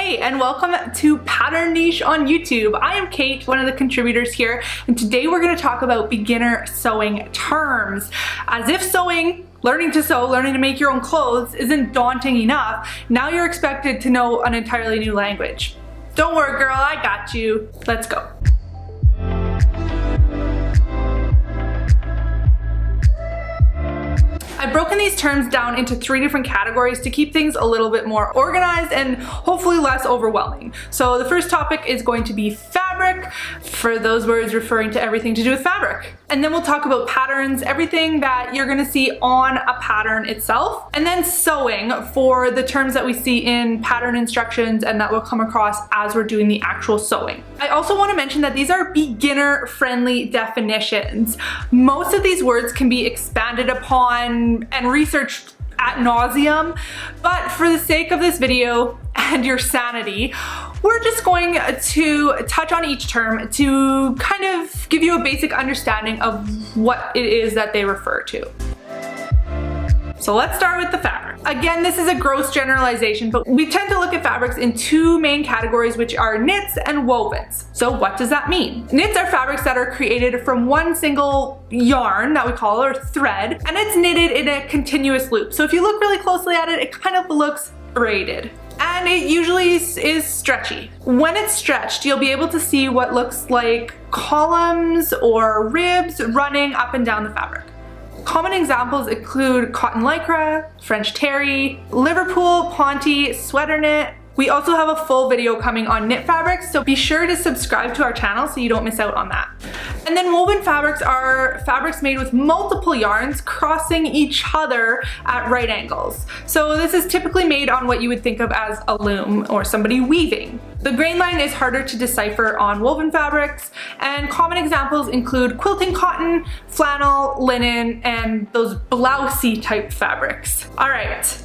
Hey, and welcome to Pattern Niche on YouTube. I am Kate, one of the contributors here, and today we're going to talk about beginner sewing terms. As if sewing, learning to sew, learning to make your own clothes isn't daunting enough, now you're expected to know an entirely new language. Don't worry, girl, I got you. Let's go. I've broken these terms down into 3 different categories to keep things a little bit more organized and hopefully less overwhelming. So the first topic is going to be fabric, for those words referring to everything to do with fabric. And then we'll talk about patterns, everything that you're gonna see on a pattern itself. And then sewing for the terms that we see in pattern instructions and that we'll come across as we're doing the actual sewing. I also wanna mention that these are beginner-friendly definitions. Most of these words can be expanded upon and researched ad nauseum, but for the sake of this video and your sanity, we're just going to touch on each term to kind of give you a basic understanding of what it is that they refer to. So let's start with the fabric. Again, this is a gross generalization, but we tend to look at fabrics in 2 main categories, which are knits and wovens. So what does that mean? Knits are fabrics that are created from one single yarn that we call or thread, and it's knitted in a continuous loop. So if you look really closely at it, it kind of looks braided. And it usually is stretchy. When it's stretched, you'll be able to see what looks like columns or ribs running up and down the fabric. Common examples include cotton lycra, French terry, Liverpool, ponte, sweater knit. We also have a full video coming on knit fabrics, so be sure to subscribe to our channel so you don't miss out on that. And then woven fabrics are fabrics made with multiple yarns crossing each other at right angles. So this is typically made on what you would think of as a loom or somebody weaving. The grain line is harder to decipher on woven fabrics, and common examples include quilting cotton, flannel, linen, and those blousey type fabrics. All right.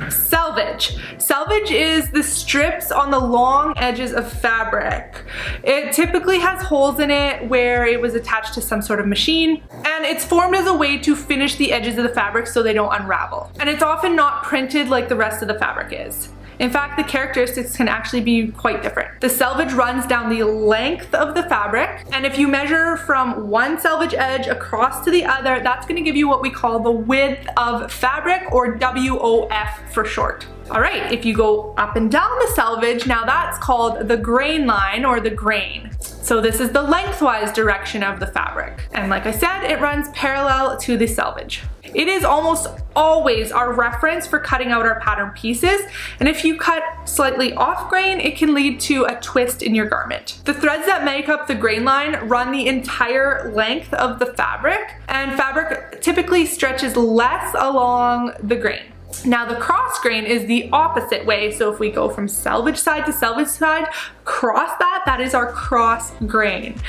Selvage. Selvage is the strips on the long edges of fabric. It typically has holes in it where it was attached to some sort of machine, and it's formed as a way to finish the edges of the fabric so they don't unravel. And it's often not printed like the rest of the fabric is. In fact, the characteristics can actually be quite different. The selvage runs down the length of the fabric, and if you measure from one selvage edge across to the other, that's going to give you what we call the width of fabric, or WOF for short. All right, if you go up and down the selvage, now that's called the grain line or the grain. So this is the lengthwise direction of the fabric. And like I said, it runs parallel to the selvage. It is almost always our reference for cutting out our pattern pieces, and if you cut slightly off grain, it can lead to a twist in your garment. The threads that make up the grain line run the entire length of the fabric, and fabric typically stretches less along the grain. Now the cross grain is the opposite way, so if we go from selvage side to selvage side, cross that is our cross grain.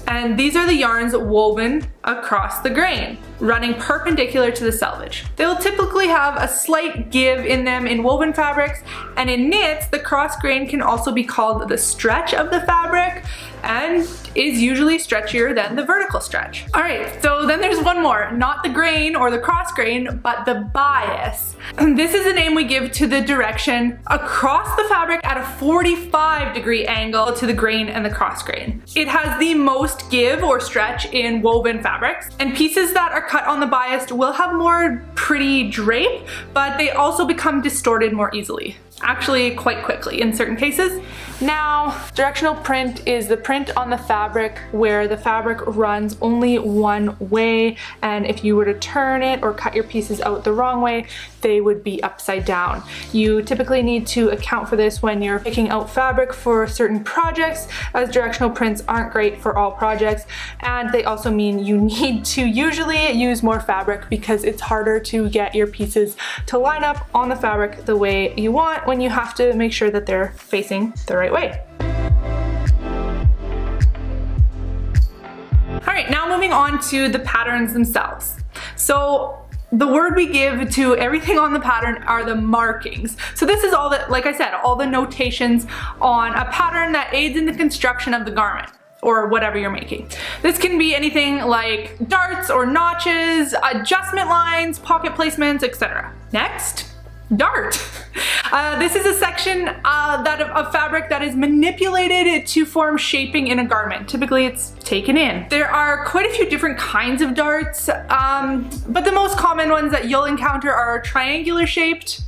And these are the yarns woven across the grain, running perpendicular to the selvage. They'll typically have a slight give in them in woven fabrics, and in knits, the cross grain can also be called the stretch of the fabric and is usually stretchier than the vertical stretch. All right, so then there's one more, not the grain or the cross grain, but the bias. And this is a name we give to the direction across the fabric at a 45-degree angle to the grain and the cross grain. It has the most give or stretch in woven fabrics, and pieces that are cut on the bias will have more pretty drape, but they also become distorted more easily. Actually, quite quickly in certain cases. Now, directional print is the print on the fabric where the fabric runs only one way, and if you were to turn it or cut your pieces out the wrong way, they would be upside down. You typically need to account for this when you're picking out fabric for certain projects, as directional prints aren't great for all projects, and they also mean you need to usually use more fabric because it's harder to get your pieces to line up on the fabric the way you want when you have to make sure that they're facing the right way. All right, now moving on to the patterns themselves. So the word we give to everything on the pattern are the markings. So this is all that, like I said, all the notations on a pattern that aids in the construction of the garment or whatever you're making. This can be anything like darts or notches, adjustment lines, pocket placements, etc. Next, dart. This is a section of fabric that is manipulated to form shaping in a garment. Typically it's taken in. There are quite a few different kinds of darts, but the most common ones that you'll encounter are triangular shaped.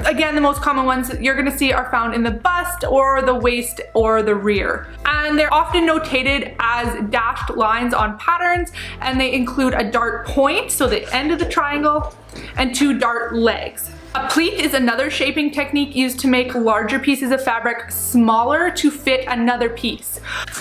Again, the most common ones that you're gonna see are found in the bust or the waist or the rear. And they're often notated as dashed lines on patterns, and they include a dart point, so the end of the triangle, and 2 dart legs. A pleat is another shaping technique used to make larger pieces of fabric smaller to fit another piece.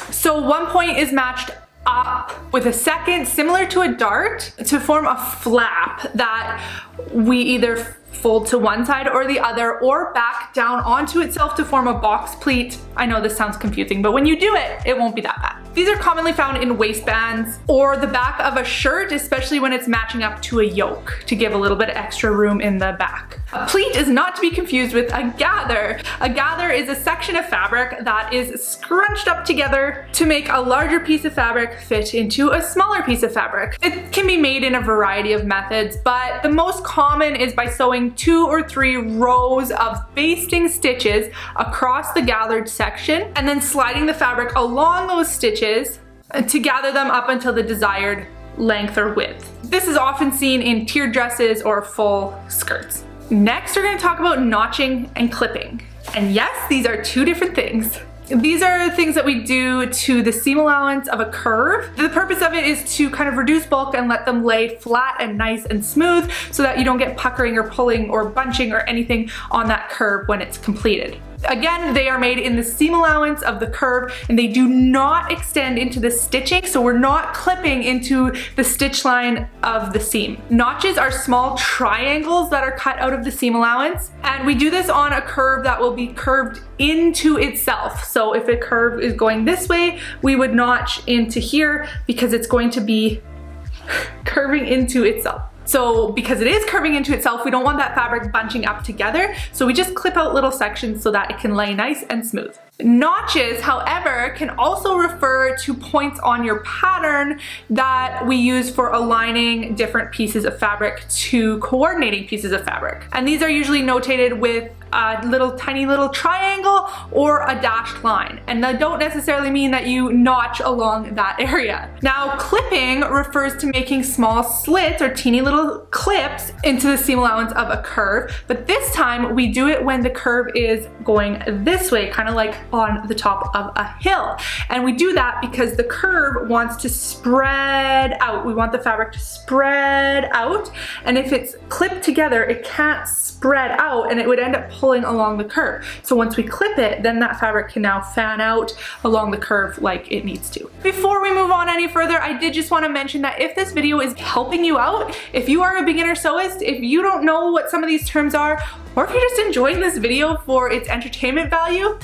So one point is matched up with a second, similar to a dart, to form a flap that we either fold to one side or the other, or back down onto itself to form a box pleat. I know this sounds confusing, but when you do it, it won't be that bad. These are commonly found in waistbands or the back of a shirt, especially when it's matching up to a yoke to give a little bit of extra room in the back. A pleat is not to be confused with a gather. A gather is a section of fabric that is scrunched up together to make a larger piece of fabric fit into a smaller piece of fabric. It can be made in a variety of methods, but the most common is by sewing 2 or 3 rows of basting stitches across the gathered section and then sliding the fabric along those stitches to gather them up until the desired length or width. This is often seen in tiered dresses or full skirts. Next, we're going to talk about notching and clipping. And yes, these are 2 different things. These are things that we do to the seam allowance of a curve. The purpose of it is to kind of reduce bulk and let them lay flat and nice and smooth so that you don't get puckering or pulling or bunching or anything on that curve when it's completed. Again, they are made in the seam allowance of the curve and they do not extend into the stitching, so we're not clipping into the stitch line of the seam. Notches are small triangles that are cut out of the seam allowance, and we do this on a curve that will be curved into itself. So if a curve is going this way, we would notch into here because it's going to be curving into itself. So because it is curving into itself, we don't want that fabric bunching up together, so we just clip out little sections so that it can lay nice and smooth. Notches, however, can also refer to points on your pattern that we use for aligning different pieces of fabric to coordinating pieces of fabric. And these are usually notated with a tiny little triangle or a dashed line. And they don't necessarily mean that you notch along that area. Now, clipping refers to making small slits or teeny little clips into the seam allowance of a curve. But this time we do it when the curve is going this way, kind of like on the top of a hill. And we do that because the curve wants to spread out. We want the fabric to spread out. And if it's clipped together, it can't spread out and it would end up pulling along the curve. So once we clip it, then that fabric can now fan out along the curve like it needs to. Before we move on any further, I did just want to mention that if this video is helping you out, if you are a beginner sewist, if you don't know what some of these terms are, or if you're just enjoying this video for its entertainment value,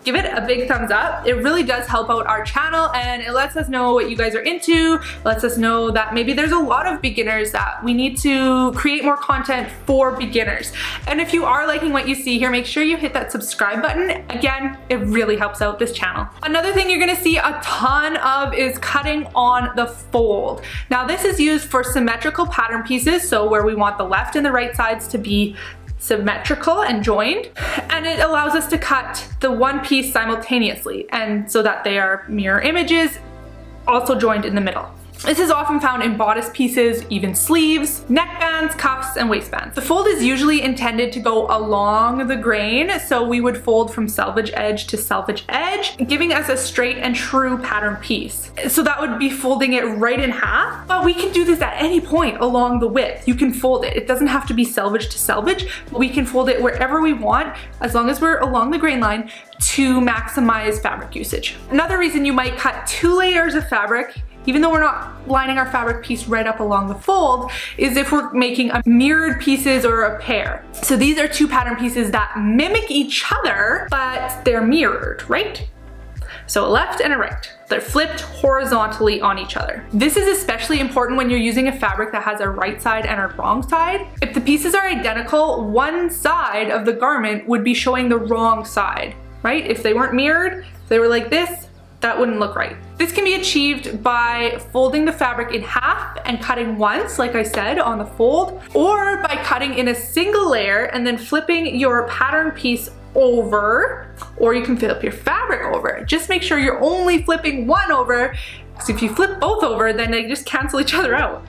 give it a big thumbs up. It really does help out our channel and it lets us know what you guys are into, lets us know that maybe there's a lot of beginners that we need to create more content for beginners. And if you are liking what you see here, make sure you hit that subscribe button. Again, it really helps out this channel. Another thing you're gonna see a ton of is cutting on the fold. Now this is used for symmetrical pattern pieces, so where we want the left and the right sides to be symmetrical and joined, and it allows us to cut the one piece simultaneously and so that they are mirror images also joined in the middle. This is often found in bodice pieces, even sleeves, neckbands, cuffs, and waistbands. The fold is usually intended to go along the grain, so we would fold from selvage edge to selvage edge, giving us a straight and true pattern piece. So that would be folding it right in half, but we can do this at any point along the width. You can fold it. It doesn't have to be selvage to selvage, but we can fold it wherever we want, as long as we're along the grain line, to maximize fabric usage. Another reason you might cut 2 layers of fabric, even though we're not lining our fabric piece right up along the fold, is if we're making a mirrored pieces or a pair. So these are 2 pattern pieces that mimic each other, but they're mirrored, right? So a left and a right. They're flipped horizontally on each other. This is especially important when you're using a fabric that has a right side and a wrong side. If the pieces are identical, one side of the garment would be showing the wrong side, right? If they weren't mirrored, if they were like this, that wouldn't look right. This can be achieved by folding the fabric in half and cutting once, like I said, on the fold, or by cutting in a single layer and then flipping your pattern piece over, or you can flip your fabric over. Just make sure you're only flipping one over, because if you flip both over, then they just cancel each other out.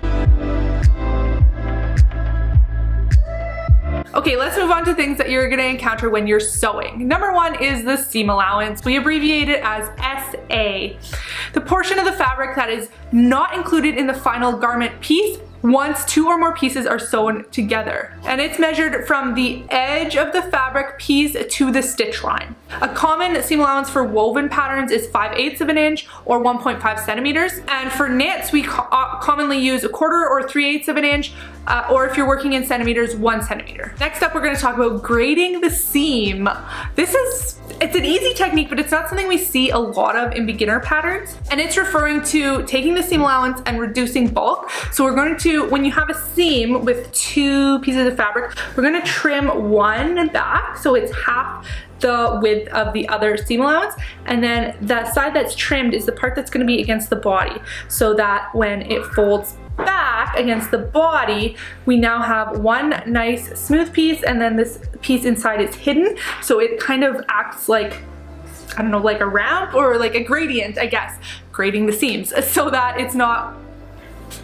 Okay, let's move on to things that you're gonna encounter when you're sewing. Number one is the seam allowance. We abbreviate it as SA. The portion of the fabric that is not included in the final garment piece once two or more pieces are sewn together. And it's measured from the edge of the fabric piece to the stitch line. A common seam allowance for woven patterns is 5/8 of an inch or 1.5 centimeters. And for knits, we commonly use 1/4 or 3/8 of an inch, or if you're working in centimeters, 1 centimeter. Next up, we're gonna talk about grading the seam. It's an easy technique, but it's not something we see a lot of in beginner patterns. And it's referring to taking the seam allowance and reducing bulk. So we're going to, when you have a seam with two pieces of fabric, we're gonna trim one back, so it's half the width of the other seam allowance, and then the side that's trimmed is the part that's going to be against the body, so that when it folds back against the body, we now have one nice smooth piece, and then this piece inside is hidden, so it kind of acts like, I don't know, like a ramp or like a gradient, I guess, grading the seams so that it's not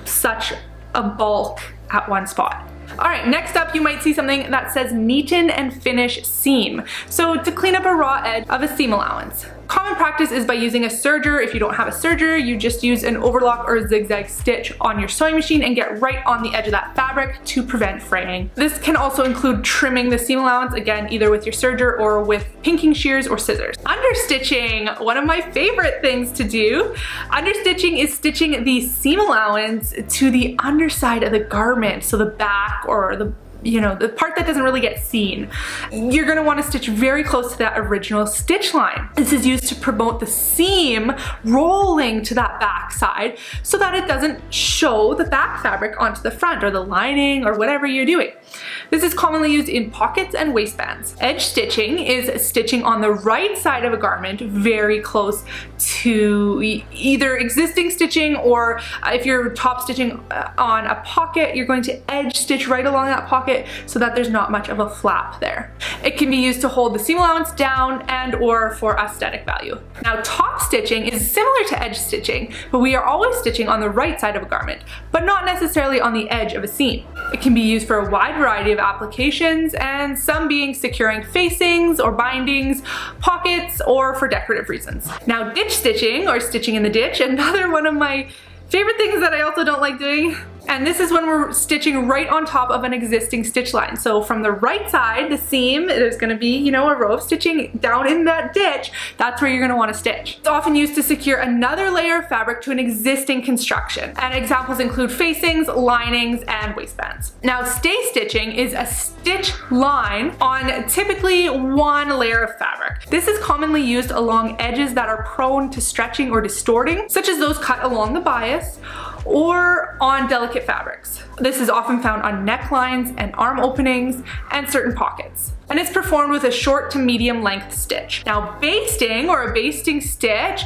such a bulk at one spot. All right, next up, you might see something that says neaten and finish seam. So to clean up a raw edge of a seam allowance. Common practice is by using a serger. If you don't have a serger, you just use an overlock or a zigzag stitch on your sewing machine and get right on the edge of that fabric to prevent fraying. This can also include trimming the seam allowance, again, either with your serger or with pinking shears or scissors. Understitching, one of my favorite things to do. Understitching is stitching the seam allowance to the underside of the garment, so the back or the part that doesn't really get seen. You're gonna wanna stitch very close to that original stitch line. This is used to promote the seam rolling to that back side so that it doesn't show the back fabric onto the front or the lining or whatever you're doing. This is commonly used in pockets and waistbands. Edge stitching is stitching on the right side of a garment very close to either existing stitching, or if you're top stitching on a pocket, you're going to edge stitch right along that pocket so that there's not much of a flap there. It can be used to hold the seam allowance down and or for aesthetic value. Now, top stitching is similar to edge stitching, but we are always stitching on the right side of a garment, but not necessarily on the edge of a seam. It can be used for a wide variety of applications, and some being securing facings or bindings, pockets, or for decorative reasons. Now, ditch stitching, or stitching in the ditch, another one of my favorite things that I also don't like doing. And this is when we're stitching right on top of an existing stitch line. So from the right side, the seam, there's gonna be, a row of stitching down in that ditch. That's where you're gonna wanna stitch. It's often used to secure another layer of fabric to an existing construction. And examples include facings, linings, and waistbands. Now, stay stitching is a stitch line on typically one layer of fabric. This is commonly used along edges that are prone to stretching or distorting, such as those cut along the bias, or on delicate fabrics. This is often found on necklines and arm openings and certain pockets. And it's performed with a short to medium length stitch. Now, basting, or a basting stitch,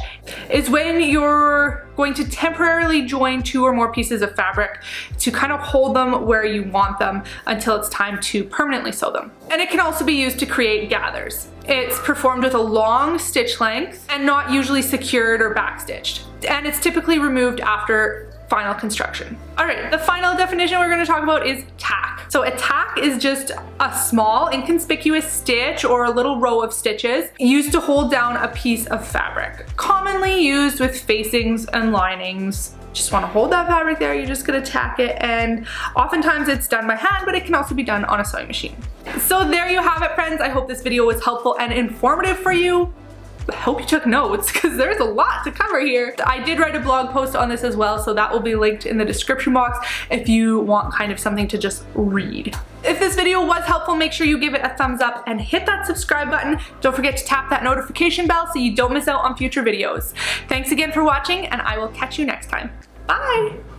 is when you're going to temporarily join two or more pieces of fabric to kind of hold them where you want them until it's time to permanently sew them. And it can also be used to create gathers. It's performed with a long stitch length and not usually secured or backstitched. And it's typically removed after final construction. All right, the final definition we're going to talk about is tack. So a tack is just a small, inconspicuous stitch or a little row of stitches used to hold down a piece of fabric. Commonly used with facings and linings. Just want to hold that fabric there, you're just going to tack it, and oftentimes it's done by hand, but it can also be done on a sewing machine. So there you have it, friends. I hope this video was helpful and informative for you. I hope you took notes, because there's a lot to cover here. I did write a blog post on this as well, so that will be linked in the description box if you want kind of something to just read. If this video was helpful, make sure you give it a thumbs up and hit that subscribe button. Don't forget to tap that notification bell so you don't miss out on future videos. Thanks again for watching, and I will catch you next time. Bye!